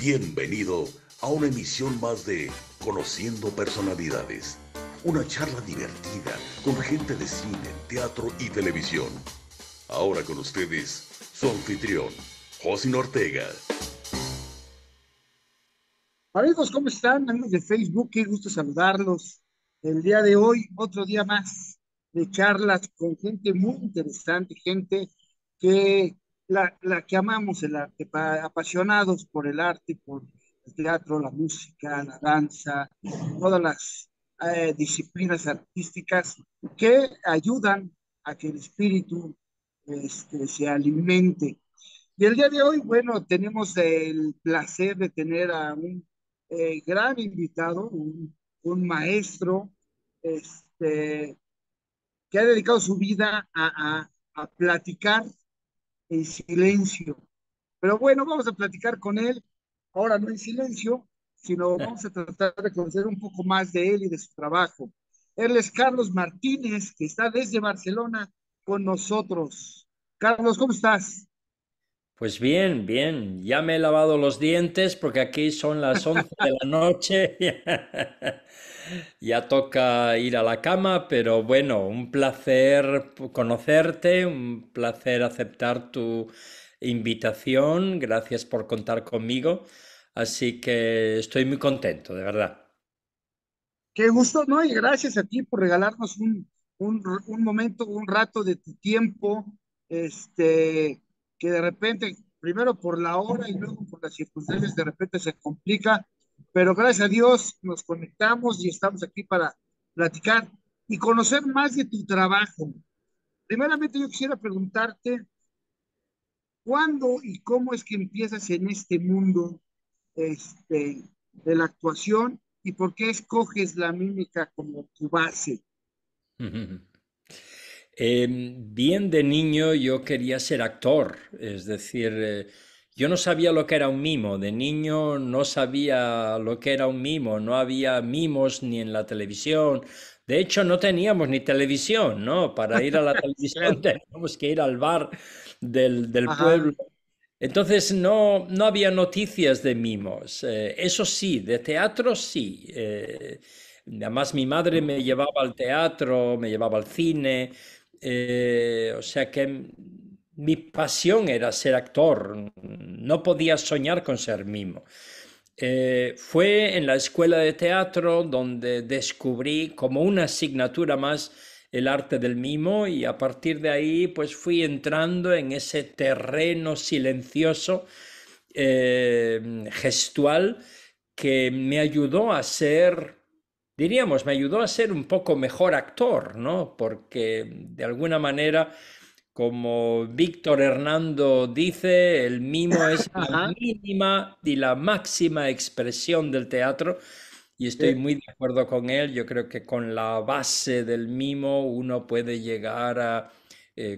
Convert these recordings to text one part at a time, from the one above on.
Bienvenido a una emisión más de Conociendo Personalidades. Una charla divertida con gente de cine, teatro y televisión. Ahora con ustedes, su anfitrión, José Ortega. Amigos, ¿cómo están? Amigos de Facebook, qué gusto saludarlos. El día de hoy, otro día más de charlas con gente muy interesante, gente que la que amamos el arte, apasionados por el arte, por el teatro, la música, la danza, todas las disciplinas artísticas que ayudan a que el espíritu se alimente. Y el día de hoy, bueno, tenemos el placer de tener a un gran invitado, un maestro, este, que ha dedicado su vida a platicar en silencio. Pero bueno, vamos a platicar con él, ahora no en silencio, sino vamos a tratar de conocer un poco más de él y de su trabajo. Él es Carlos Martínez, que está desde Barcelona con nosotros. Carlos, ¿cómo estás? Pues bien, bien, ya me he lavado los dientes porque aquí son las 11 de la noche. Ya toca ir a la cama, pero bueno, un placer conocerte, un placer aceptar tu invitación. Gracias por contar conmigo. Así que estoy muy contento, de verdad. Qué gusto, ¿no? Y gracias a ti por regalarnos un momento, un rato de tu tiempo, este, que de repente, primero por la hora y luego por las circunstancias, de repente se complica, pero gracias a Dios nos conectamos y estamos aquí para platicar y conocer más de tu trabajo. Primeramente, yo quisiera preguntarte, ¿cuándo y cómo es que empiezas en este mundo, de la actuación y por qué escoges la mímica como tu base? Bien de niño yo quería ser actor, es decir, yo no sabía lo que era un mimo, de niño no sabía lo que era un mimo, no había mimos ni en la televisión, de hecho no teníamos ni televisión, ¿no? Para ir a la televisión Cierto. teníamos que ir al bar del Ajá, pueblo. Entonces no había noticias de mimos. Eso sí, de teatro sí. Además mi madre me llevaba al teatro, me llevaba al cine. O sea que mi pasión era ser actor. No podía soñar con ser mimo. Fue en la escuela de teatro donde descubrí como una asignatura más el arte del mimo y a partir de ahí pues fui entrando en ese terreno silencioso, gestual, que me ayudó a ser, diríamos, me ayudó a ser un poco mejor actor, ¿no? Porque de alguna manera, como Víctor Hernando dice, el mimo es la ajá. mínima y la máxima expresión del teatro. Y estoy eh, muy de acuerdo con él. Yo creo que con la base del mimo uno puede llegar a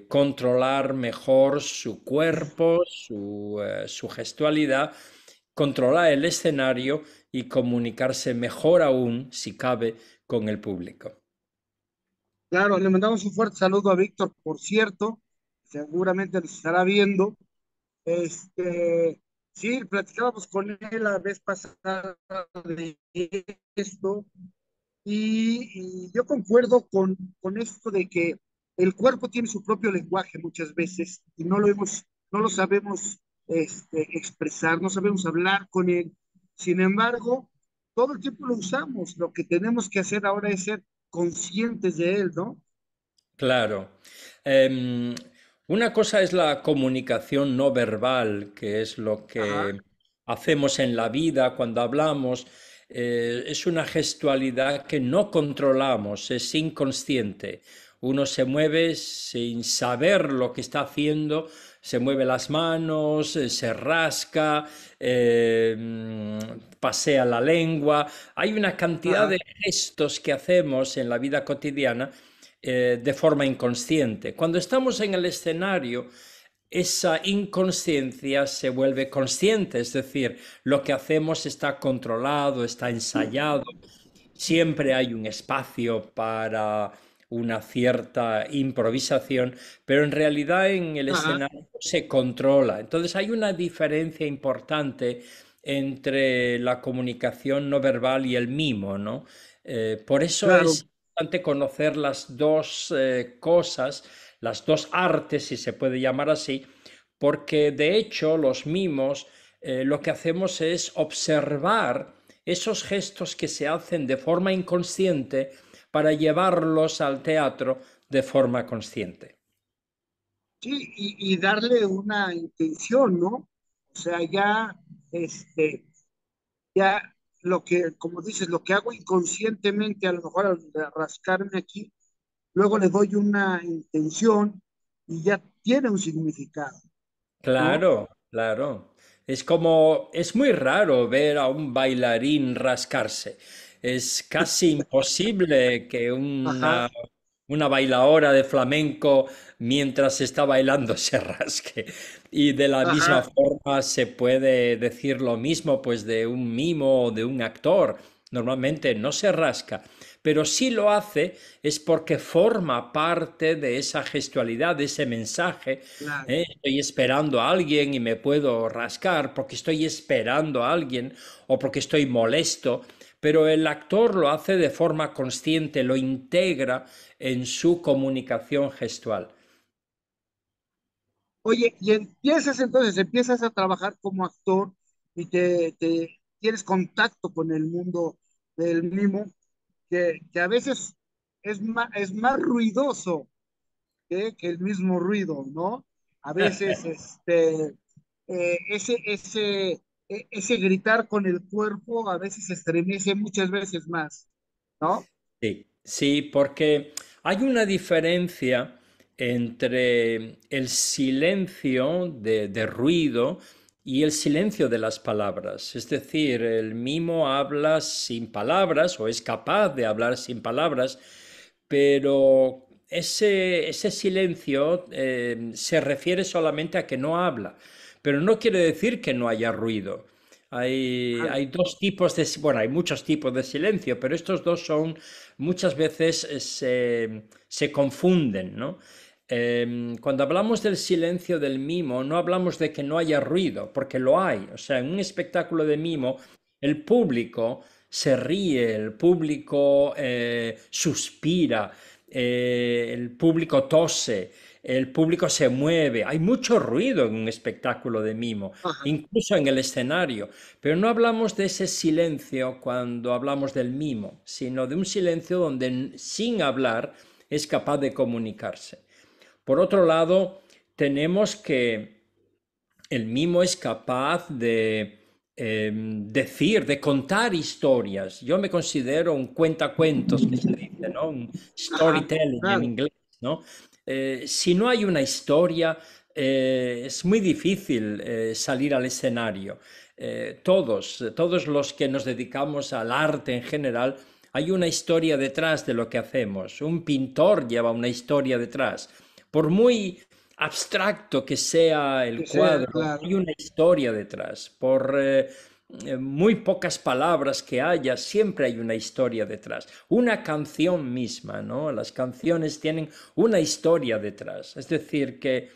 controlar mejor su cuerpo, su gestualidad, controlar el escenario y comunicarse mejor aún, si cabe, con el público. claro, le mandamos un fuerte saludo a Víctor, por cierto, seguramente nos estará viendo. Este, sí, platicábamos con él la vez pasada de esto. Y yo concuerdo con esto de que el cuerpo tiene su propio lenguaje muchas veces y no lo sabemos expresar, no sabemos hablar con él. Sin embargo, todo el tiempo lo usamos. Lo que tenemos que hacer ahora es ser conscientes de él, ¿no? Claro. Em, una cosa es la comunicación no verbal, que es lo Ajá, que hacemos en la vida cuando hablamos. Es una gestualidad que no controlamos, es inconsciente. Uno se mueve sin saber lo que está haciendo, se mueve las manos, se rasca, pasea la lengua. Hay una cantidad ajá. de gestos que hacemos en la vida cotidiana de forma inconsciente. Cuando estamos en el escenario, esa inconsciencia se vuelve consciente, es decir, lo que hacemos está controlado, está ensayado, siempre hay un espacio para una cierta improvisación, pero en realidad en el Ajá. escenario se controla. Entonces hay una diferencia importante entre la comunicación no verbal y el mimo, ¿no? Por eso Claro, es importante conocer las dos cosas, las dos artes, si se puede llamar así, porque de hecho los mimos lo que hacemos es observar esos gestos que se hacen de forma inconsciente para llevarlos al teatro de forma consciente. sí, y darle una intención, ¿no? O sea, este, ya lo que, como dices, lo que hago inconscientemente, a lo mejor al rascarme aquí, luego le doy una intención y ya tiene un significado, ¿no? Claro, claro. Es como, es muy raro ver a un bailarín rascarse. Es casi imposible que Ajá, una bailaora de flamenco mientras está bailando se rasque. Y de la misma ajá. forma se puede decir lo mismo pues de un mimo o de un actor. Normalmente no se rasca, pero si lo hace es porque forma parte de esa gestualidad, de ese mensaje. Claro. Estoy esperando a alguien y me puedo rascar porque estoy esperando a alguien o porque estoy molesto, pero el actor lo hace de forma consciente, lo integra en su comunicación gestual. Oye, y empiezas a trabajar como actor y te tienes contacto con el mundo del mimo, que a veces es más ruidoso que el mismo ruido, ¿no? A veces ese gritar con el cuerpo a veces estremece muchas veces más, ¿no? Sí, sí, porque hay una diferencia entre el silencio de ruido y el silencio de las palabras. Es decir, el mimo habla sin palabras o es capaz de hablar sin palabras, pero ese silencio se refiere solamente a que no habla, pero no quiere decir que no haya ruido. Ajá. Hay dos tipos de, bueno, hay muchos tipos de silencio, pero estos dos son muchas veces se confunden, ¿no? Cuando hablamos del silencio del mimo, no hablamos de que no haya ruido, porque lo hay. O sea, en un espectáculo de mimo, el público se ríe, el público suspira, el público tose, el público se mueve. Hay mucho ruido en un espectáculo de mimo, Ajá. incluso en el escenario. Pero no hablamos de ese silencio cuando hablamos del mimo, sino de un silencio donde sin hablar es capaz de comunicarse. Por otro lado, tenemos que el mimo es capaz de decir, de contar historias. Yo me considero un cuentacuentos, que se dice, ¿no? Un Ajá, storytelling en claro. inglés, ¿no? Si no hay una historia, es muy difícil salir al escenario. Todos los que nos dedicamos al arte en general, hay una historia detrás de lo que hacemos. Un pintor lleva una historia detrás. Por muy abstracto que sea el Que sea, cuadro, claro. hay una historia detrás. Por muy pocas palabras que haya, siempre hay una historia detrás. Una canción misma, ¿no? Las canciones tienen una historia detrás. Es decir, que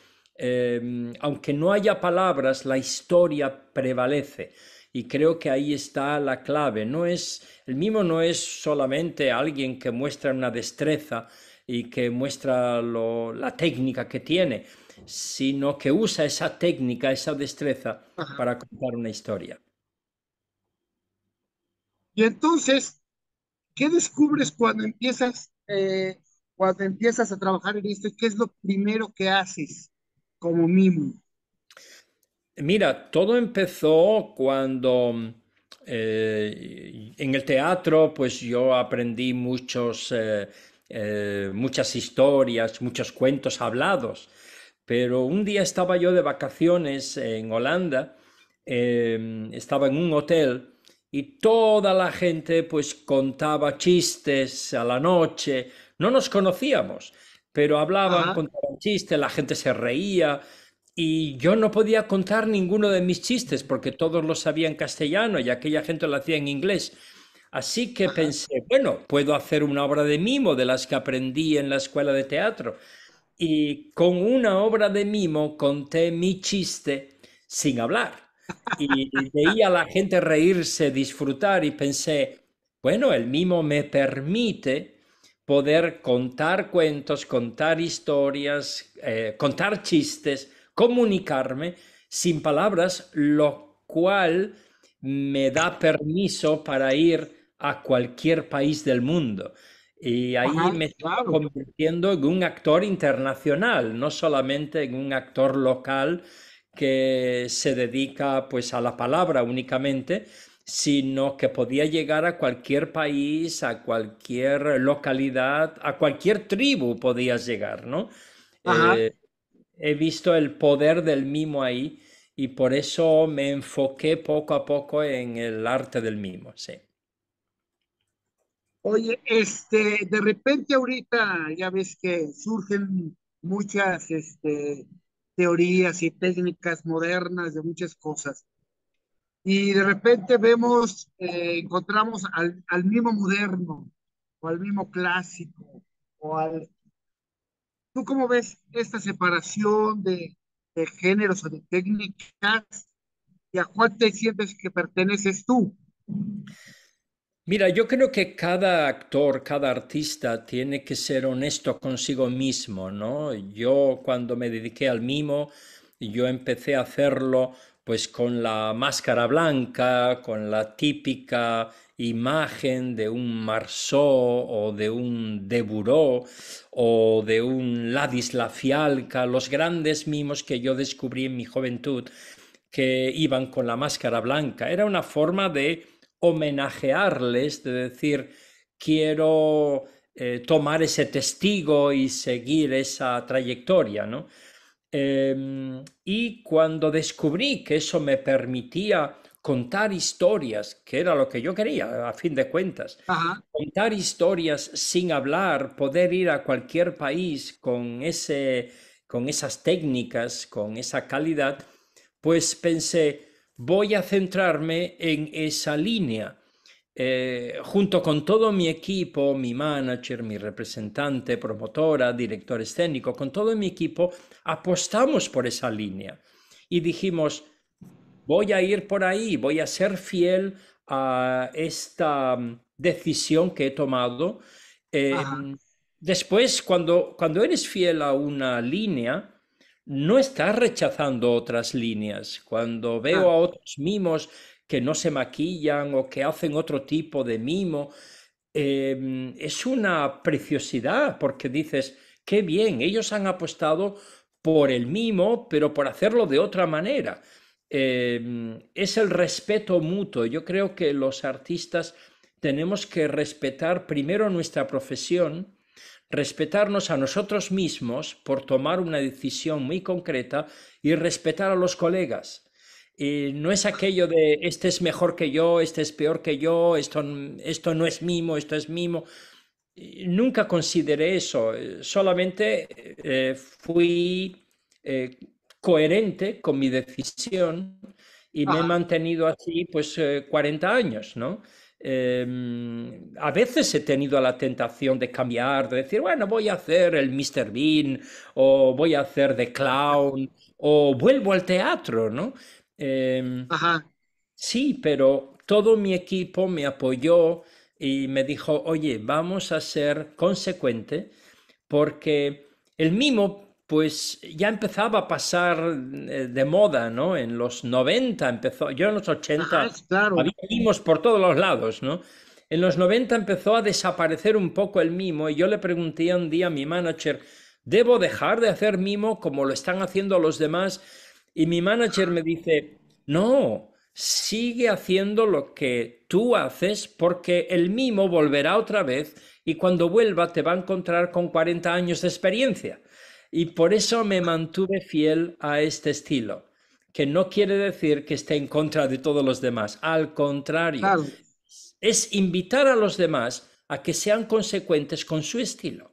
aunque no haya palabras, la historia prevalece. Y creo que ahí está la clave. El mimo no es solamente alguien que muestra una destreza y que muestra la técnica que tiene, sino que usa esa técnica, esa destreza Ajá. para contar una historia. Y entonces, ¿qué descubres cuando empiezas a trabajar en esto? ¿Qué es lo primero que haces como mimo? Mira, todo empezó cuando en el teatro, pues yo aprendí muchas historias, muchos cuentos hablados. Pero un día estaba yo de vacaciones en Holanda, estaba en un hotel y toda la gente pues contaba chistes a la noche. No nos conocíamos, pero hablaban, Ajá, contaban chistes, la gente se reía. Y yo no podía contar ninguno de mis chistes porque todos los sabía en castellano y aquella gente lo hacía en inglés. Así que ajá. pensé, bueno, puedo hacer una obra de mimo de las que aprendí en la escuela de teatro. Y con una obra de mimo conté mi chiste sin hablar. y veía a la gente reírse, disfrutar y pensé, bueno, el mimo me permite poder contar cuentos, contar historias, contar chistes, comunicarme sin palabras, lo cual me da permiso para ir a cualquier país del mundo. Y ahí Ajá, me estoy claro. convirtiendo en un actor internacional, no solamente en un actor local que se dedica pues a la palabra únicamente, sino que podía llegar a cualquier país, a cualquier localidad, a cualquier tribu podías llegar, ¿no? Ajá. Eh, He visto el poder del mimo ahí y por eso me enfoqué poco a poco en el arte del mimo, sí. Oye, de repente ahorita ya ves que surgen muchas, teorías y técnicas modernas de muchas cosas. Y de repente vemos, encontramos al mismo moderno, o al mismo clásico, o al... ¿Tú cómo ves esta separación de géneros o de técnicas? ¿Y a cuál te sientes que perteneces tú? Mira, yo creo que cada actor, cada artista tiene que ser honesto consigo mismo, ¿no? Yo cuando me dediqué al mimo, yo empecé a hacerlo pues con la máscara blanca, con la típica imagen de un Marceau o de un Deburau o de un Ladislav Fialka, los grandes mimos que yo descubrí en mi juventud que iban con la máscara blanca. Era una forma de homenajearles, de decir, quiero tomar ese testigo y seguir esa trayectoria, ¿no? Y cuando descubrí que eso me permitía contar historias, que era lo que yo quería, a fin de cuentas, Ajá, contar historias sin hablar, poder ir a cualquier país con con esas técnicas, con esa calidad, pues pensé, voy a centrarme en esa línea. Junto con todo mi equipo, mi manager, mi representante, promotora, director escénico, con todo mi equipo, apostamos por esa línea y dijimos, voy a ir por ahí, voy a ser fiel a esta decisión que he tomado. ajá, Eh, Después, cuando eres fiel a una línea, no estás rechazando otras líneas. Cuando veo claro. a otros mimos que no se maquillan o que hacen otro tipo de mimo, es una preciosidad porque dices, qué bien, ellos han apostado por el mimo, pero por hacerlo de otra manera. Es el respeto mutuo. Yo creo que los artistas tenemos que respetar primero nuestra profesión, respetarnos a nosotros mismos por tomar una decisión muy concreta y respetar a los colegas. Y no es aquello de este es mejor que yo, este es peor que yo, esto no es mimo, esto es mimo. Y nunca consideré eso, solamente fui eh, coherente con mi decisión y me he Ajá. mantenido así pues 40 años, ¿no? A veces he tenido la tentación de cambiar, de decir, bueno, voy a hacer el Mr. Bean o voy a hacer The Clown o vuelvo al teatro, ¿no? Em, Ajá, Sí, pero todo mi equipo me apoyó y me dijo, oye, vamos a ser consecuente porque el mimo pues ya empezaba a pasar de moda, ¿no? En los 90 empezó, yo en los ajá, 80 claro. había mimos por todos los lados, ¿no? En los 90 empezó a desaparecer un poco el mimo y yo le pregunté un día a mi manager, ¿debo dejar de hacer mimo como lo están haciendo los demás? Y mi manager me dice, no, sigue haciendo lo que tú haces porque el mimo volverá otra vez y cuando vuelva te va a encontrar con 40 años de experiencia. Y por eso me mantuve fiel a este estilo, que no quiere decir que esté en contra de todos los demás. Al contrario, Claro, es invitar a los demás a que sean consecuentes con su estilo.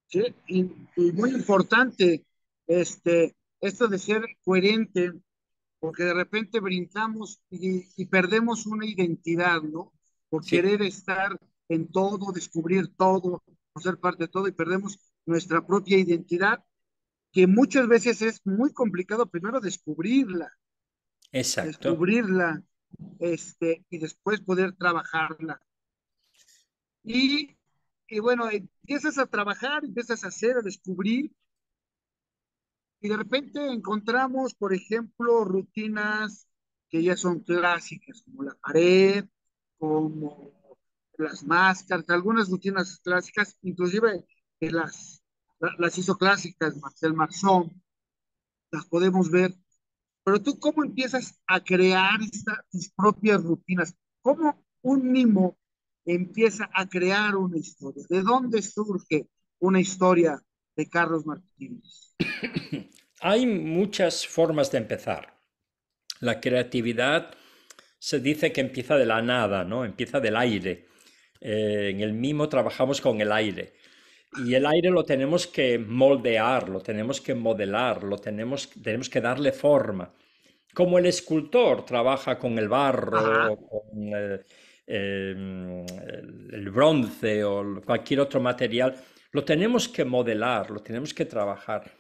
sí, y muy importante, esto de ser coherente, porque de repente brincamos y perdemos una identidad, ¿no? Por Sí. querer estar en todo, descubrir todo, o ser parte de todo, y perdemos nuestra propia identidad, que muchas veces es muy complicado primero descubrirla, exacto. descubrirla, y después poder trabajarla. Y, y bueno, empiezas a trabajar, empiezas a hacer, a descubrir, y de repente encontramos, por ejemplo, rutinas que ya son clásicas, como la pared, como las máscaras, algunas rutinas clásicas, inclusive que las hizo clásicas Marcel Marceau, las podemos ver. Pero tú, ¿cómo empiezas a crear tus propias rutinas? ¿Cómo un mimo empieza a crear una historia? ¿De dónde surge una historia de Carlos Martínez? Hay muchas formas de empezar. La creatividad se dice que empieza de la nada, ¿no? Empieza del aire. En el mimo trabajamos con el aire. Y el aire lo tenemos que moldear, lo tenemos que modelar, tenemos que darle forma. Como el escultor trabaja con el Ajá, barro, con el bronce o cualquier otro material, lo tenemos que modelar, lo tenemos que trabajar.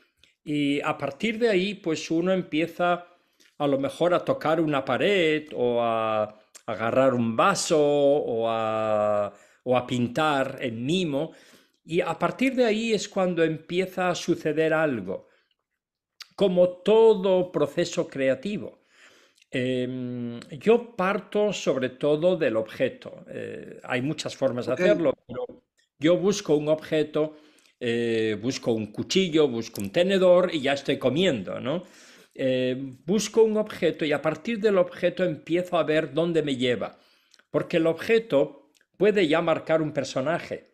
Y a partir de ahí, pues uno empieza a lo mejor a tocar una pared o a agarrar un vaso o a pintar en mimo. Y a partir de ahí es cuando empieza a suceder algo, como todo proceso creativo. Yo parto sobre todo del objeto. Hay muchas formas de ok. hacerlo, pero yo busco un objeto, busco un cuchillo, busco un tenedor y ya estoy comiendo, ¿no? Busco un objeto y a partir del objeto empiezo a ver dónde me lleva, porque el objeto puede ya marcar un personaje,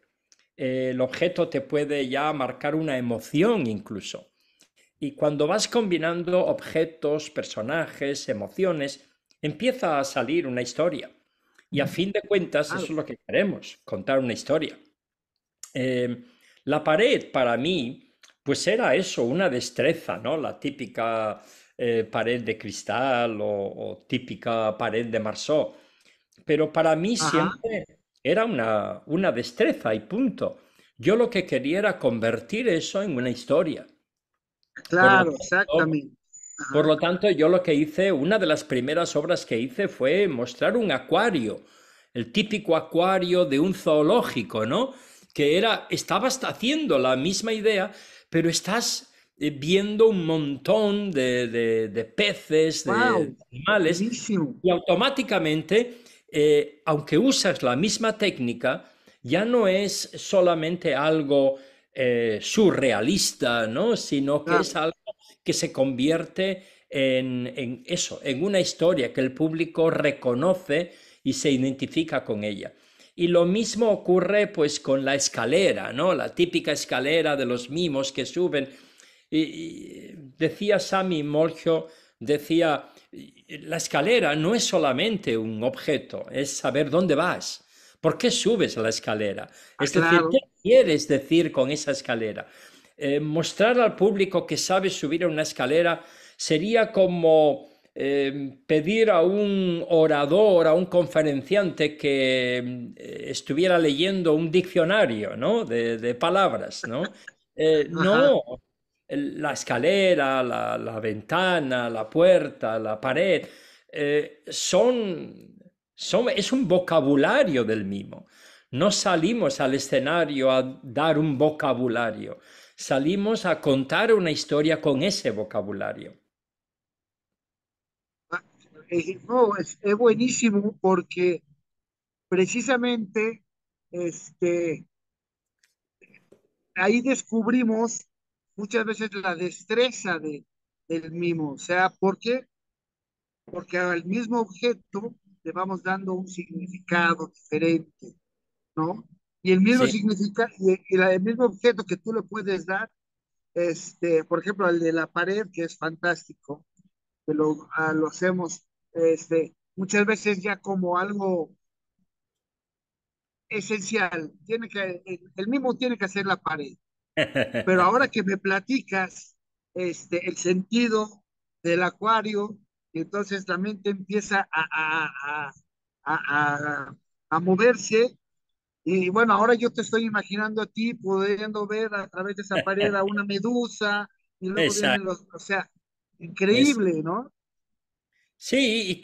el objeto te puede ya marcar una emoción incluso. Y cuando vas combinando objetos, personajes, emociones, empieza a salir una historia. Y a fin de cuentas, eso Claro. es lo que queremos, contar una historia. Eh, la pared para mí, pues era eso, una destreza, ¿no? La típica pared de cristal o típica pared de Marceau. Pero para mí Ajá, siempre era una destreza y punto. Yo lo que quería era convertir eso en una historia. Por lo claro, tanto, exactamente. por Ajá. lo tanto, yo lo que hice, una de las primeras obras que hice fue mostrar un acuario, el típico acuario de un zoológico, ¿no? Que era, estabas haciendo la misma idea, pero estás viendo un montón de peces, de Wow, animales, buenísimo. y automáticamente, aunque usas la misma técnica, ya no es solamente algo surrealista, ¿no? Sino que es Claro. algo que se convierte en eso, en una historia que el público reconoce y se identifica con ella. Y lo mismo ocurre pues con la escalera, ¿no? La típica escalera de los mimos que suben. Y decía Sami Molcho, decía, la escalera no es solamente un objeto, es saber dónde vas. ¿Por qué subes a la escalera? Ah, Es decir, ¿qué claro. quieres decir con esa escalera? Mostrar al público que sabe subir a una escalera sería como pedir a un orador, a un conferenciante que estuviera leyendo un diccionario, ¿no? De palabras, ¿no? Ajá. No, la escalera, la ventana, la puerta, la pared, es un vocabulario del mimo. No salimos al escenario a dar un vocabulario, salimos a contar una historia con ese vocabulario. Ah, no, es buenísimo porque precisamente este, ahí descubrimos muchas veces la destreza del mimo. O sea, ¿por qué? Porque al mismo objeto le vamos dando un significado diferente, ¿no? Y el mismo Sí. significado, el mismo objeto que tú le puedes dar, por ejemplo, el de la pared, que es fantástico, que lo hacemos muchas veces ya como algo esencial. El mismo tiene que hacer la pared. Pero ahora que me platicas el sentido del acuario, entonces la mente empieza a, a moverse. Y bueno, ahora yo te estoy imaginando a ti pudiendo ver a través de esa pared a una medusa y luego vienen Exacto. los, o sea, increíble, ¿no? Sí,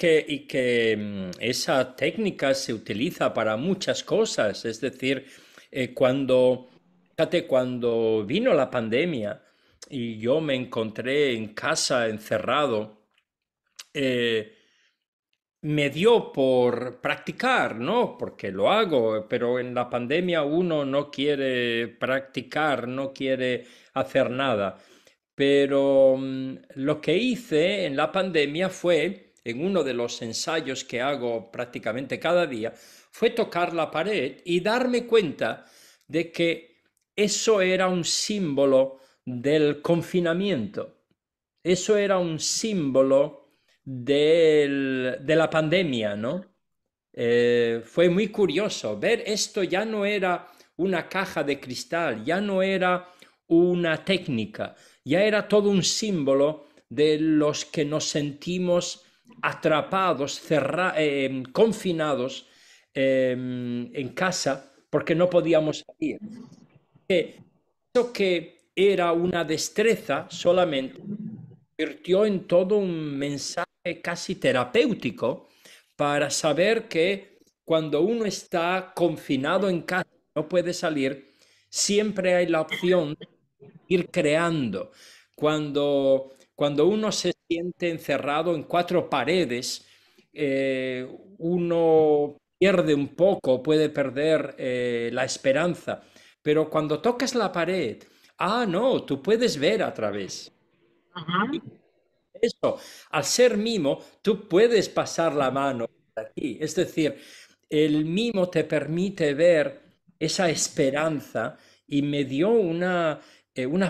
esa técnica se utiliza para muchas cosas. Es decir, fíjate, cuando vino la pandemia y yo me encontré en casa encerrado, eh, me dio por practicar, ¿no? Porque lo hago, pero en la pandemia uno no quiere practicar, no quiere hacer nada. Pero lo que hice en la pandemia fue, en uno de los ensayos que hago prácticamente cada día, fue tocar la pared y darme cuenta de que eso era un símbolo del confinamiento. Eso era un símbolo de la pandemia, ¿no? Fue muy curioso ver esto. Ya no era una caja de cristal, ya no era una técnica, ya era todo un símbolo de los que nos sentimos atrapados, confinados en casa porque no podíamos salir. Eso que era una destreza solamente convirtió en todo un mensaje casi terapéutico para saber que cuando uno está confinado en casa, no puede salir, siempre hay la opción de ir creando. Cuando uno se siente encerrado en cuatro paredes, uno pierde un poco, puede perder la esperanza, pero cuando tocas la pared, no, tú puedes ver a través. Ajá. Eso, al ser mimo, tú puedes pasar la mano por aquí. Es decir, el mimo te permite ver esa esperanza y me dio una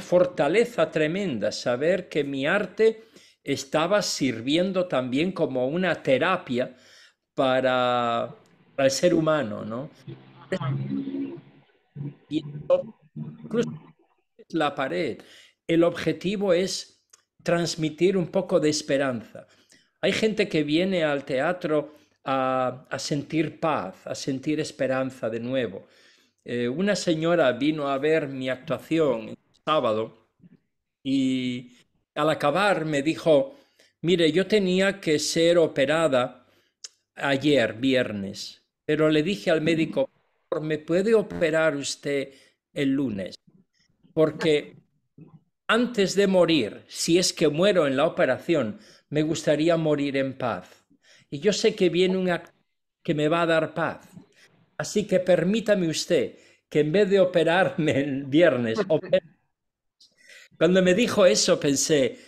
fortaleza tremenda saber que mi arte estaba sirviendo también como una terapia para el ser humano, ¿no? Y eso, incluso la pared. El objetivo es transmitir un poco de esperanza. Hay gente que viene al teatro a sentir paz, a sentir esperanza de nuevo. Una señora vino a ver mi actuación el sábado y al acabar me dijo, mire, yo tenía que ser operada ayer, viernes, pero le dije al médico, ¿me puede operar usted el lunes? Porque antes de morir, si es que muero en la operación, me gustaría morir en paz. Y yo sé que viene un acto que me va a dar paz. Así que permítame usted que en vez de operarme el viernes, cuando me dijo eso pensé,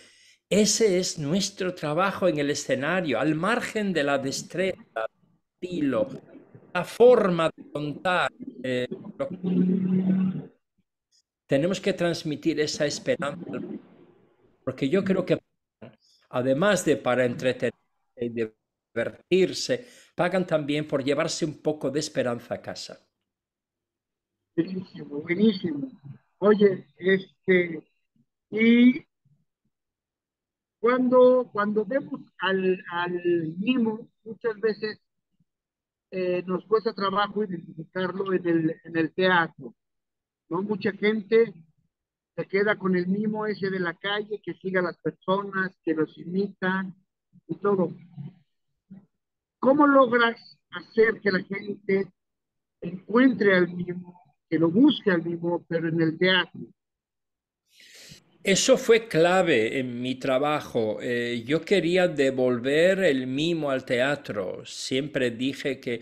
ese es nuestro trabajo en el escenario, al margen de la destreza, estilo, la forma de contar. eh, lo- Tenemos que transmitir esa esperanza, porque yo creo que además de para entretenerse y divertirse, pagan también por llevarse un poco de esperanza a casa. Buenísimo, buenísimo. Oye, y cuando vemos al mimo, muchas veces nos cuesta trabajo identificarlo en el teatro, ¿no? Mucha gente se queda con el mimo ese de la calle, que sigue a las personas, que los imita y todo. ¿Cómo logras hacer que la gente encuentre al mimo, que lo busque al mimo, pero en el teatro? Eso fue clave en mi trabajo. Yo quería devolver el mimo al teatro. Siempre dije que,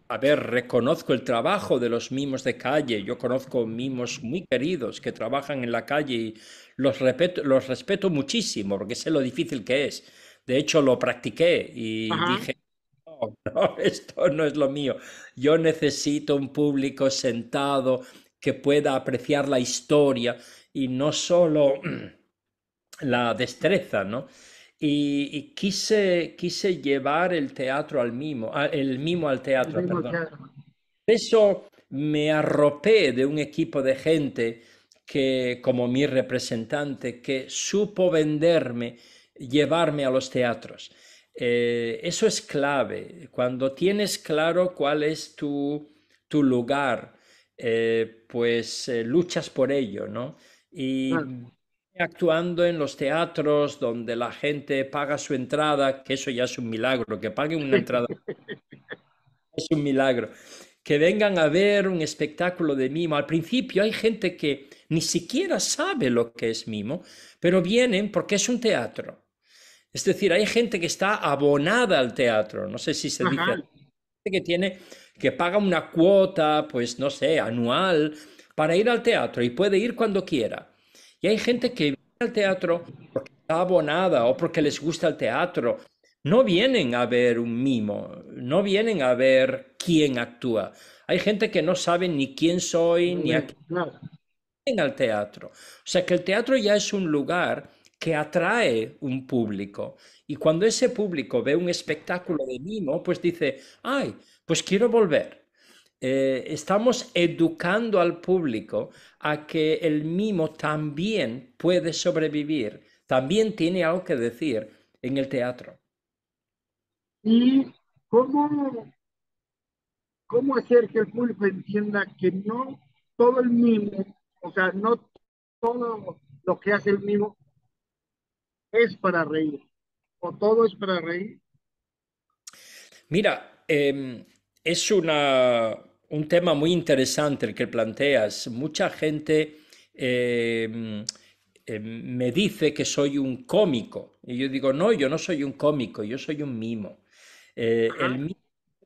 a ver, reconozco el trabajo de los mimos de calle. Yo conozco mimos muy queridos que trabajan en la calle y los respeto muchísimo porque sé lo difícil que es. De hecho, lo practiqué y Ajá. dije, no, no, esto no es lo mío. Yo necesito un público sentado que pueda apreciar la historia y no solo la destreza, ¿no? Y quise llevar el teatro al mimo, el mimo al El teatro, mismo perdón. teatro. Eso me arropé de un equipo de gente que, como mi representante, que supo venderme, llevarme a los teatros. Eso es clave. Cuando tienes claro cuál es tu lugar, pues luchas por ello, ¿no? Y Claro. actuando en los teatros donde la gente paga su entrada, que eso ya es un milagro, que paguen una entrada es un milagro. Que vengan a ver un espectáculo de mimo. Al principio hay gente que ni siquiera sabe lo que es mimo, pero vienen porque es un teatro. Es decir, hay gente que está abonada al teatro, no sé si se dice Ajá. así, que tiene, que paga una cuota, pues no sé, anual, para ir al teatro y puede ir cuando quiera. Y hay gente que viene al teatro porque está abonada o porque les gusta el teatro. No vienen a ver un mimo, no vienen a ver quién actúa. Hay gente que no sabe ni quién soy, ni a qué Claro. vienen al teatro. O sea que el teatro ya es un lugar que atrae un público. Y cuando ese público ve un espectáculo de mimo, pues dice, ay, pues quiero volver. Estamos educando al público a que el mimo también puede sobrevivir, también tiene algo que decir en el teatro. ¿Y cómo, cómo hacer que el público entienda que no todo el mimo, o sea, no todo lo que hace el mimo es para reír, o todo es para reír? Mira, es un tema muy interesante el que planteas. Mucha gente em, me dice que soy un cómico. Y yo digo, no, yo no soy un cómico, yo soy un mimo. El Ajá, mimo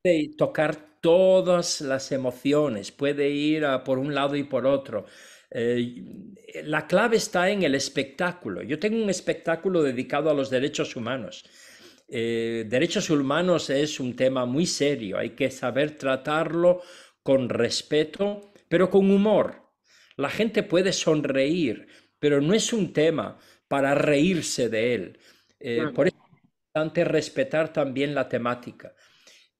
puede tocar todas las emociones, puede ir por un lado y por otro. Eh, la clave está en el espectáculo. Yo tengo un espectáculo dedicado a los derechos humanos. Derechos humanos es un tema muy serio, hay que saber tratarlo con respeto, pero con humor. La gente puede sonreír, pero no es un tema para reírse de él. Por claro. eso es importante respetar también la temática.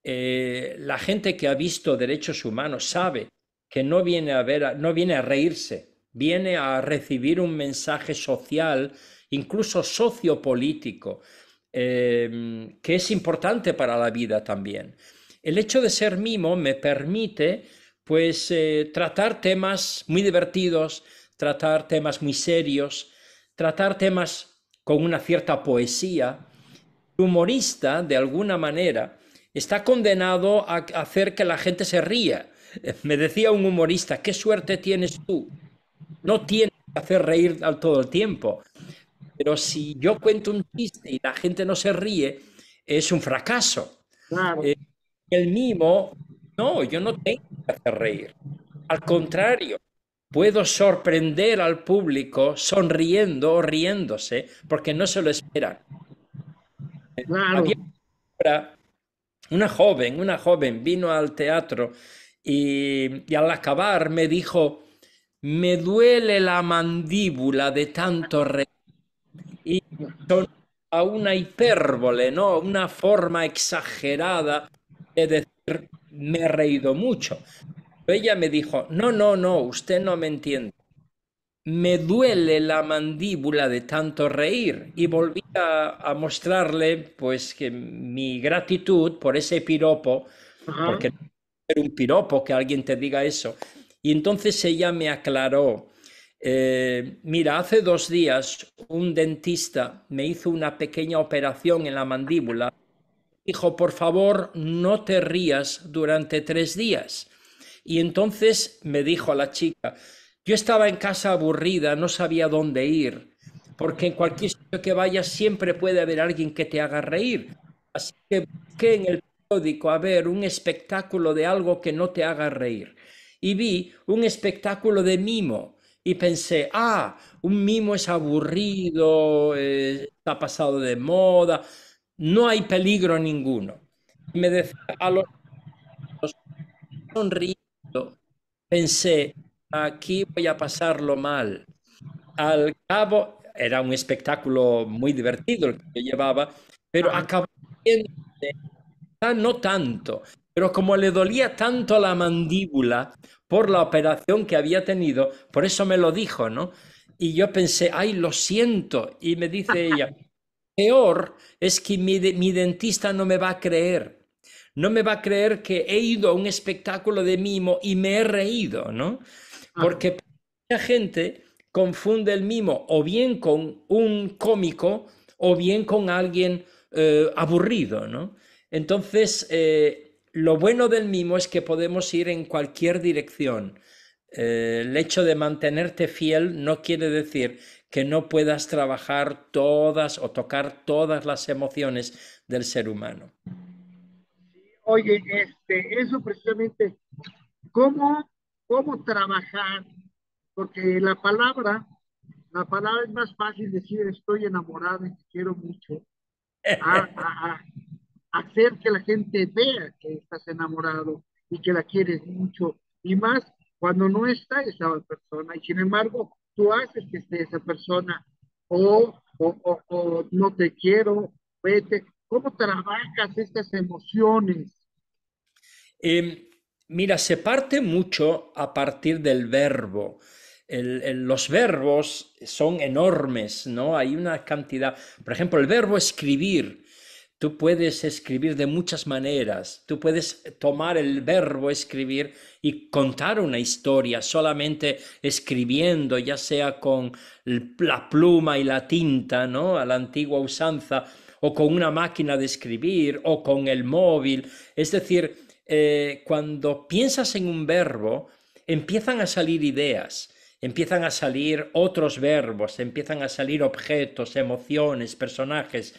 La gente que ha visto derechos humanos sabe que no viene a ver, no viene a reírse, viene a recibir un mensaje social, incluso sociopolítico, que es importante para la vida también. El hecho de ser mimo me permite, pues, tratar temas muy divertidos, tratar temas muy serios, tratar temas con una cierta poesía. El humorista, de alguna manera, está condenado a hacer que la gente se ría. Me decía un humorista, qué suerte tienes tú. No tienes que hacer reír al todo el tiempo. Pero si yo cuento un chiste y la gente no se ríe, es un fracaso. Claro, Eh, el mimo, no, yo no tengo que hacer reír. Al contrario, puedo sorprender al público sonriendo o riéndose porque no se lo esperan. claro. Había una joven vino al teatro y al acabar me dijo, me duele la mandíbula de tanto reír. Y son a una hipérbole, ¿no? Una forma exagerada de decir, me he reído mucho. Pero ella me dijo, no, no, no, usted no me entiende. Me duele la mandíbula de tanto reír. Y volví a mostrarle, pues, que mi gratitud por ese piropo, Ajá, porque no es un piropo que alguien te diga eso. Y entonces ella me aclaró. Mira, hace 2 días un dentista me hizo una pequeña operación en la mandíbula. Dijo, por favor, no te rías durante 3 días. Y entonces me dijo a la chica, yo estaba en casa aburrida, no sabía dónde ir, porque en cualquier sitio que vayas siempre puede haber alguien que te haga reír. Así que busqué en el periódico a ver un espectáculo de algo que no te haga reír. Y vi un espectáculo de mimo. Y pensé, un mimo es aburrido, está pasado de moda, no hay peligro ninguno. Y me decía, a los sonriendo, pensé, aquí voy a pasarlo mal. Al cabo, era un espectáculo muy divertido el que yo llevaba, pero ajá. acabó siendo, no tanto, pero como le dolía tanto la mandíbula por la operación que había tenido, por eso me lo dijo, ¿no? Y yo pensé, ay, lo siento. Y me dice ella, peor es que mi dentista no me va a creer. No me va a creer que he ido a un espectáculo de mimo y me he reído, ¿no? Ajá. Porque mucha gente confunde el mimo o bien con un cómico o bien con alguien aburrido, ¿no? Entonces, lo bueno del mimo es que podemos ir en cualquier dirección. El hecho de mantenerte fiel no quiere decir que no puedas trabajar todas o tocar todas las emociones del ser humano. Oye, eso precisamente, ¿cómo, cómo trabajar? Porque la palabra es más fácil decir estoy enamorado y te quiero mucho, a, a, a hacer que la gente vea que estás enamorado y que la quieres mucho, y más cuando no está esa persona, y sin embargo tú haces que esté esa persona, o no te quiero, vete. ¿Cómo trabajas estas emociones? Eh, Mira, se parte mucho a partir del verbo. Los verbos son enormes, ¿no? Hay una cantidad. Por ejemplo, el verbo escribir. Tú puedes escribir de muchas maneras. Tú puedes tomar el verbo escribir y contar una historia solamente escribiendo, ya sea con la pluma y la tinta, ¿no? A la antigua usanza, o con una máquina de escribir, o con el móvil. Es decir, cuando piensas en un verbo, empiezan a salir ideas, empiezan a salir otros verbos, empiezan a salir objetos, emociones, personajes.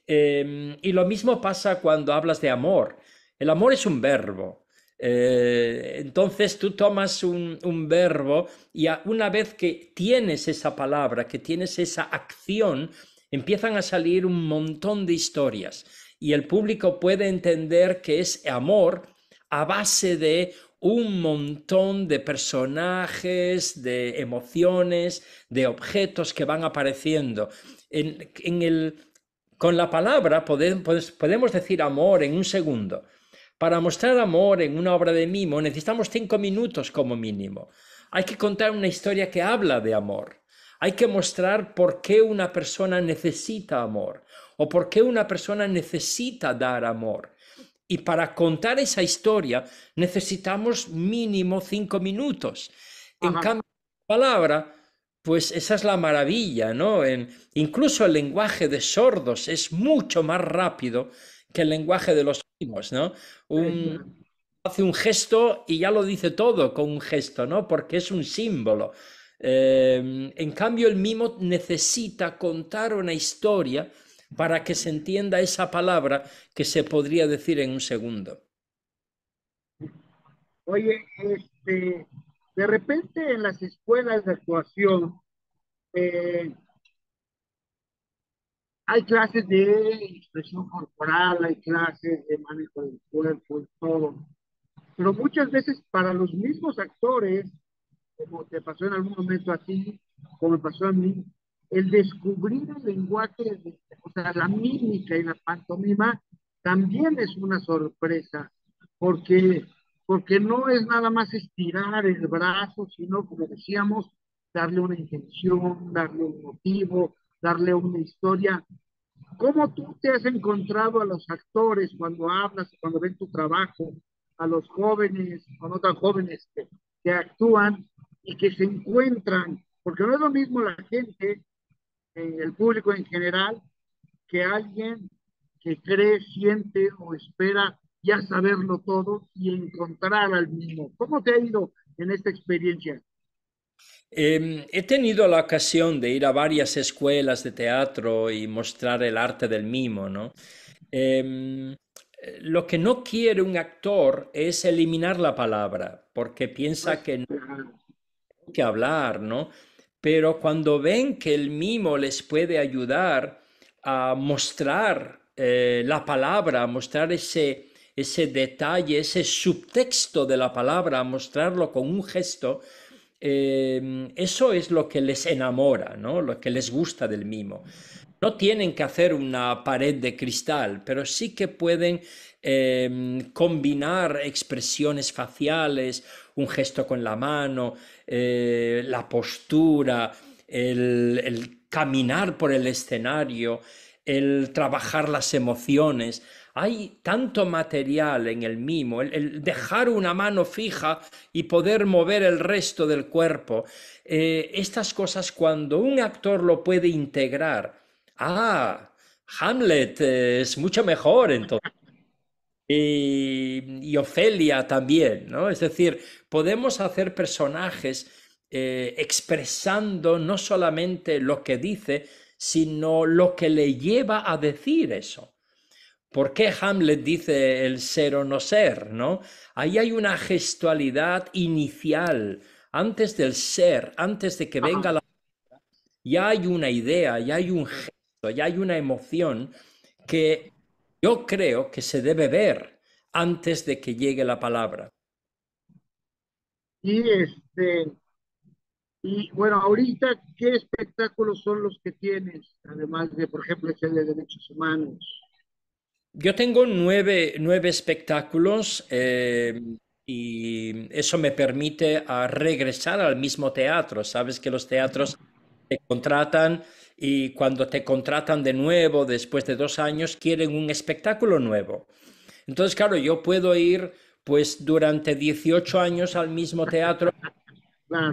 Y lo mismo pasa cuando hablas de amor. El amor es un verbo. Entonces tú tomas un verbo y una vez que tienes esa palabra, que tienes esa acción, empiezan a salir un montón de historias y el público puede entender que es amor a base de un montón de personajes, de emociones, de objetos que van apareciendo. Con la palabra podemos decir amor en un segundo. Para mostrar amor en una obra de mimo necesitamos 5 minutos como mínimo. Hay que contar una historia que habla de amor. Hay que mostrar por qué una persona necesita amor o por qué una persona necesita dar amor. Y para contar esa historia necesitamos mínimo 5 minutos. En Ajá. cambio, la palabra, pues esa es la maravilla, ¿no? Incluso el lenguaje de sordos es mucho más rápido que el lenguaje de los mimos, ¿no? Un, Claro. hace un gesto y ya lo dice todo con un gesto, ¿no? Porque es un símbolo. En cambio, el mimo necesita contar una historia para que se entienda esa palabra que se podría decir en un segundo. Oye, de repente en las escuelas de actuación, eh, hay clases de expresión corporal, hay clases de manejo del cuerpo y todo, pero muchas veces para los mismos actores, como te pasó en algún momento a ti, como me pasó a mí, el descubrir el lenguaje, o sea, la mímica y la pantomima, también es una sorpresa, porque, porque no es nada más estirar el brazo, sino, como decíamos, darle una intención, darle un motivo, darle una historia. ¿Cómo tú te has encontrado a los actores cuando hablas, cuando ven tu trabajo, a los jóvenes, o no tan jóvenes que actúan y que se encuentran? Porque no es lo mismo la gente, el público en general, que alguien que cree, siente o espera ya saberlo todo y encontrar al mismo. ¿Cómo te ha ido en esta experiencia? He tenido la ocasión de ir a varias escuelas de teatro y mostrar el arte del mimo, ¿no? Em, lo que no quiere un actor es eliminar la palabra, porque piensa Pues, que no hay que hablar, ¿no? Pero cuando ven que el mimo les puede ayudar a mostrar la palabra, a mostrar ese detalle, ese subtexto de la palabra, a mostrarlo con un gesto, eso es lo que les enamora, ¿no? Lo que les gusta del mimo. No tienen que hacer una pared de cristal, pero sí que pueden combinar expresiones faciales, un gesto con la mano, la postura, caminar por el escenario, el trabajar las emociones, Hay tanto material en el mimo, el dejar una mano fija y poder mover el resto del cuerpo. Estas cosas, cuando un actor lo puede integrar, Hamlet es mucho mejor entonces. Y Ofelia también, ¿no? Es decir, podemos hacer personajes expresando no solamente lo que dice, sino lo que le lleva a decir eso. ¿Por qué Hamlet dice el ser o no ser, ¿no? Ahí hay una gestualidad inicial, antes del ser, antes de que venga Ajá. la... Ya hay una idea, ya hay un gesto, ya hay una emoción que yo creo que se debe ver antes de que llegue la palabra. Y y bueno, ahorita, ¿qué espectáculos son los que tienes? Además de, por ejemplo, ese de derechos humanos. Yo tengo nueve espectáculos y eso me permite a regresar al mismo teatro. Sabes que los teatros te contratan y cuando te contratan de nuevo después de 2 años quieren un espectáculo nuevo. Entonces, claro, yo puedo ir pues durante 18 años al mismo teatro. Claro.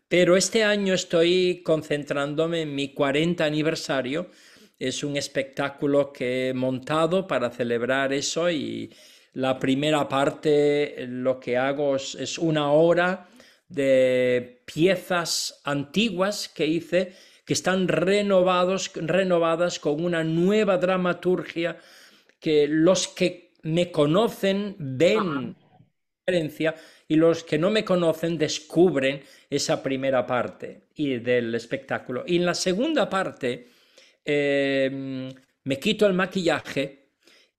Pero este año estoy concentrándome en mi 40 aniversario. Es un espectáculo que he montado para celebrar eso y la primera parte lo que hago es 1 hora de piezas antiguas que hice que están renovadas con una nueva dramaturgia que los que me conocen Ajá. ven diferencia y los que no me conocen descubren esa primera parte del espectáculo. Y en la segunda parte me quito el maquillaje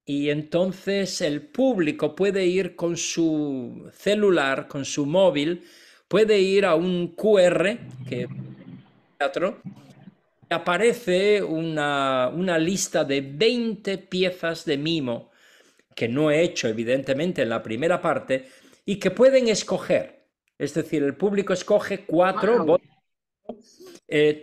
y entonces el público puede ir con su celular, con su móvil, puede ir a un QR que teatro aparece una lista de 20 piezas de mimo que no he hecho evidentemente en la primera parte y que pueden escoger. Es decir, el público escoge cuatro, Wow.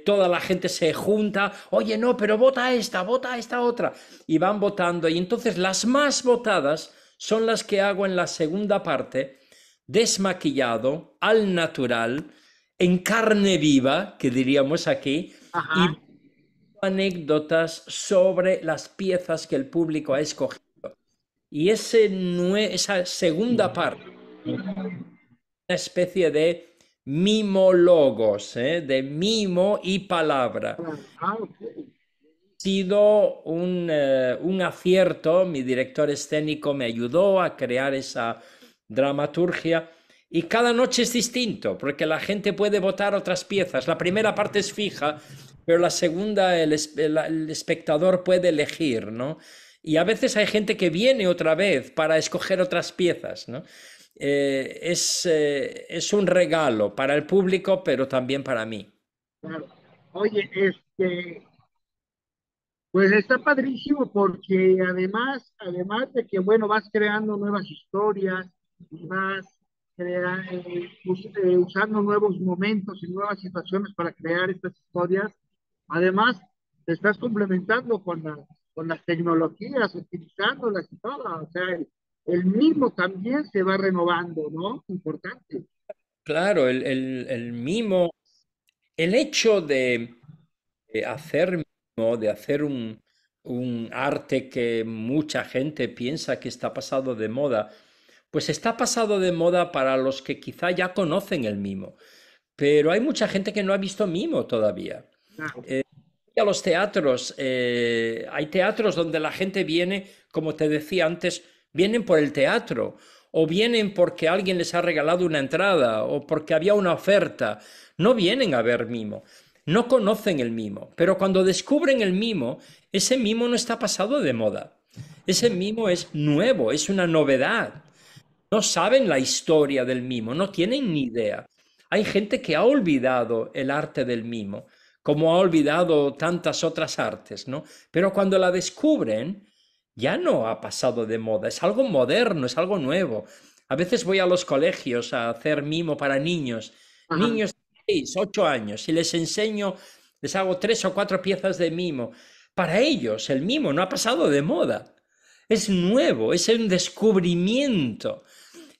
toda la gente se junta, oye, no, pero vota esta otra, y van votando. Y entonces las más votadas son las que hago en la segunda parte, desmaquillado, al natural, en carne viva, que diríamos aquí, y Ajá. anécdotas sobre las piezas que el público ha escogido. Y esa segunda parte, una especie de mimologos, de mimo y palabra. Ah, ok. Ha sido un acierto, mi director escénico me ayudó a crear esa dramaturgia y cada noche es distinto, porque la gente puede votar otras piezas. La primera parte es fija, pero la segunda el espectador puede elegir, ¿no? Y a veces hay gente que viene otra vez para escoger otras piezas, ¿no? Es un regalo para el público, pero también para mí. Claro. Oye, pues está padrísimo porque además de que, bueno, vas creando nuevas historias y vas usando nuevos momentos y nuevas situaciones para crear estas historias, además te estás complementando con las tecnologías, utilizándolas y todo, o sea, el mismo también se va renovando, ¿no? Importante. Claro, el mimo, el hecho de hacer mimo, de hacer un arte que mucha gente piensa que está pasado de moda, pues está pasado de moda para los que quizá ya conocen el mimo, pero hay mucha gente que no ha visto mimo todavía. Claro, A los teatros, hay teatros donde la gente viene, como te decía antes, vienen por el teatro o vienen porque alguien les ha regalado una entrada o porque había una oferta. No vienen a ver mimo, no conocen el mimo, pero cuando descubren el mimo, ese mimo no está pasado de moda. Ese mimo es nuevo, es una novedad. No saben la historia del mimo, no tienen ni idea. Hay gente que ha olvidado el arte del mimo, como ha olvidado tantas otras artes, ¿no? Pero cuando la descubren, ya no ha pasado de moda, es algo moderno, es algo nuevo. A veces voy a los colegios a hacer mimo para niños, ajá, niños de 6, 8 años, y les enseño, les hago 3 o 4 piezas de mimo, para ellos el mimo no ha pasado de moda. Es nuevo, es un descubrimiento.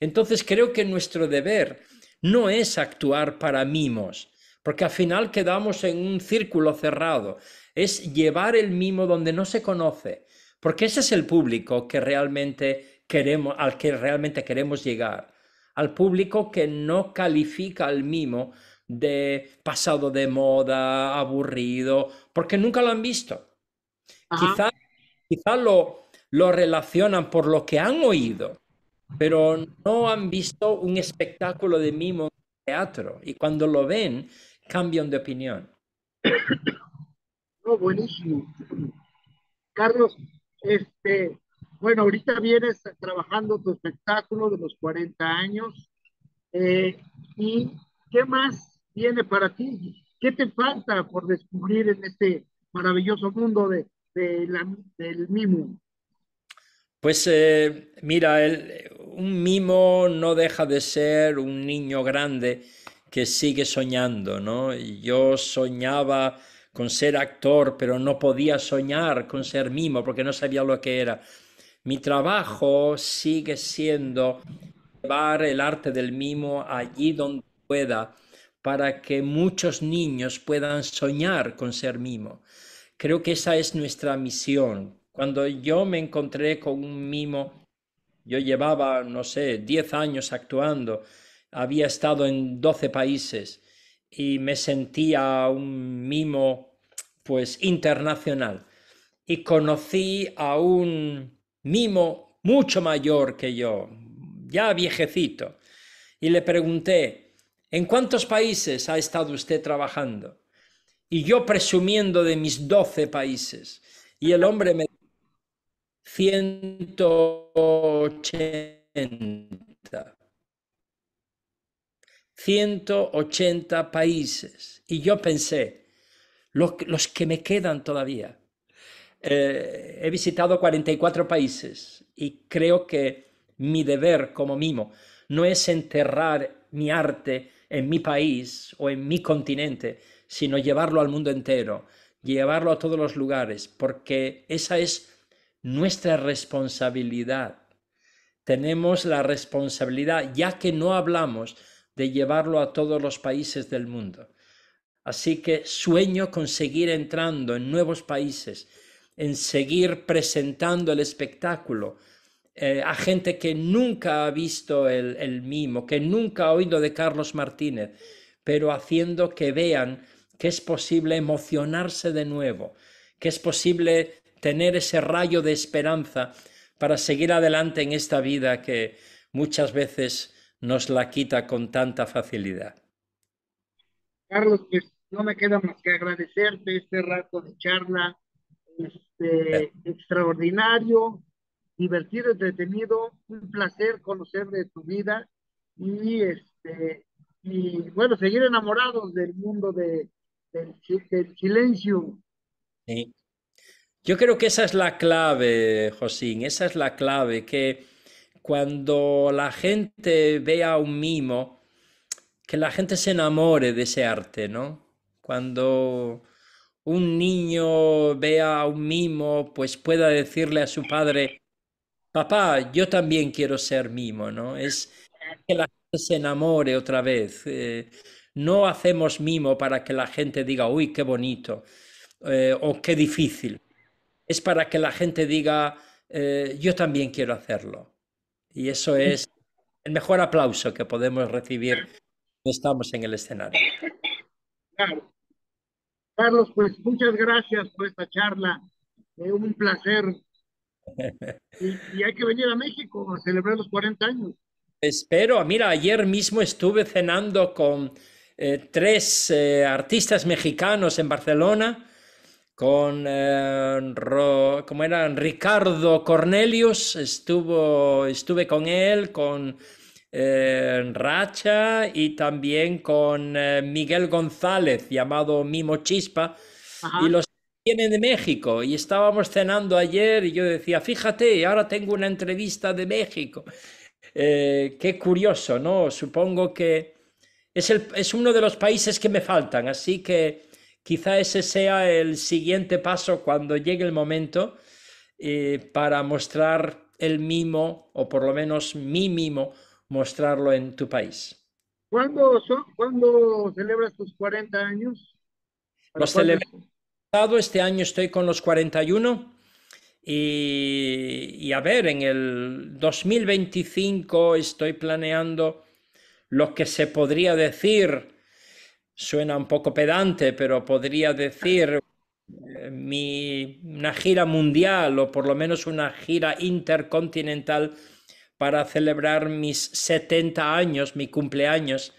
Entonces creo que nuestro deber no es actuar para mimos, porque al final quedamos en un círculo cerrado. Es llevar el mimo donde no se conoce, porque ese es el público que realmente queremos, al que realmente queremos llegar, al público que no califica al mimo de pasado de moda, aburrido, porque nunca lo han visto. Ajá. Quizá, quizá lo relacionan por lo que han oído, pero no han visto un espectáculo de mimo en teatro y cuando lo ven cambian de opinión. No, buenísimo. Carlos, bueno, ahorita vienes trabajando tu espectáculo de los 40 años. ¿Y qué más viene para ti? ¿Qué te falta por descubrir en este maravilloso mundo del mimo? Pues mira, un mimo no deja de ser un niño grande que sigue soñando, ¿no? Y yo soñaba con ser actor, pero no podía soñar con ser mimo porque no sabía lo que era. Mi trabajo sigue siendo llevar el arte del mimo allí donde pueda para que muchos niños puedan soñar con ser mimo. Creo que esa es nuestra misión. Cuando yo me encontré con un mimo, yo llevaba, no sé, 10 años actuando, había estado en 12 países y me sentía un mimo pues internacional. Y conocí a un mimo mucho mayor que yo, ya viejecito, y le pregunté, ¿en cuántos países ha estado usted trabajando? Y yo presumiendo de mis 12 países. Y el hombre me dijo 180. 180 países. Y yo pensé, los que me quedan todavía. He visitado 44 países y creo que mi deber como mimo no es enterrar mi arte en mi país o en mi continente, sino llevarlo al mundo entero, llevarlo a todos los lugares, porque esa es nuestra responsabilidad. Tenemos la responsabilidad, ya que no hablamos, de llevarlo a todos los países del mundo. Así que sueño con seguir entrando en nuevos países, en seguir presentando el espectáculo a gente que nunca ha visto el mimo, que nunca ha oído de Carlos Martínez, pero haciendo que vean que es posible emocionarse de nuevo, que es posible tener ese rayo de esperanza para seguir adelante en esta vida que muchas veces nos la quita con tanta facilidad. Carlos, pues no me queda más que agradecerte este rato de charla, extraordinario, divertido, entretenido, un placer conocer de tu vida y y bueno, seguir enamorados del mundo del silencio. Sí. Yo creo que esa es la clave, Josín, esa es la clave, que cuando la gente vea un mimo, que la gente se enamore de ese arte, ¿no? Cuando un niño vea un mimo, pues pueda decirle a su padre, papá, yo también quiero ser mimo, ¿no? Es que la gente se enamore otra vez. No hacemos mimo para que la gente diga, uy, qué bonito, o qué difícil. Es para que la gente diga, yo también quiero hacerlo. Y eso es el mejor aplauso que podemos recibir cuando estamos en el escenario. Claro. Carlos, pues muchas gracias por esta charla. Un placer. Y hay que venir a México a celebrar los 40 años. Espero, mira, ayer mismo estuve cenando con tres artistas mexicanos en Barcelona, con, ¿cómo eran? Ricardo Cornelius, estuve con él, con Racha y también con Miguel González, llamado Mimo Chispa, y Ajá. los vienen de México. Y estábamos cenando ayer y yo decía, fíjate, ahora tengo una entrevista de México. Qué curioso, ¿no? Supongo que es uno de los países que me faltan, así que quizá ese sea el siguiente paso cuando llegue el momento para mostrar el mimo, o por lo menos mi mimo, mostrarlo en tu país. ¿Cuándo celebras tus 40 años? ¿Para Los cuándo celebré es? este año, estoy con los 41 y a ver, en el 2025 estoy planeando lo que se podría decir, suena un poco pedante, pero podría decir una gira mundial o por lo menos una gira intercontinental para celebrar mis 70 años, mi cumpleaños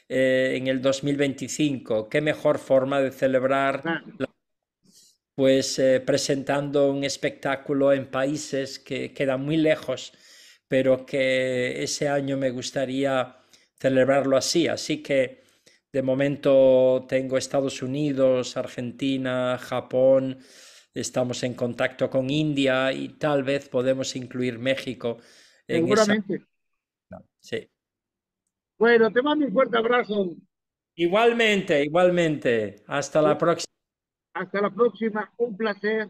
en el 2025. ¿Qué mejor forma de celebrar? Ah, Pues presentando un espectáculo en países que quedan muy lejos, pero que ese año me gustaría celebrarlo así. Así que de momento tengo Estados Unidos, Argentina, Japón, estamos en contacto con India y tal vez podemos incluir México en esa. seguramente. Sí. Bueno, te mando un fuerte abrazo. Igualmente, igualmente. Hasta la próxima. Hasta la próxima. Un placer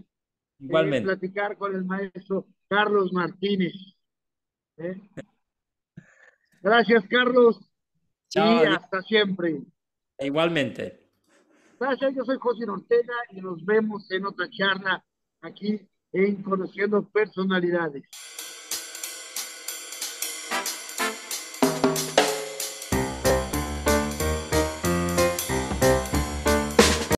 Igualmente. platicar con el maestro Carlos Martínez. ¿eh? Gracias, Carlos, Chao, y adiós. hasta siempre. Igualmente. Gracias, yo soy José Ortega y nos vemos en otra charla aquí en Conociendo Personalidades.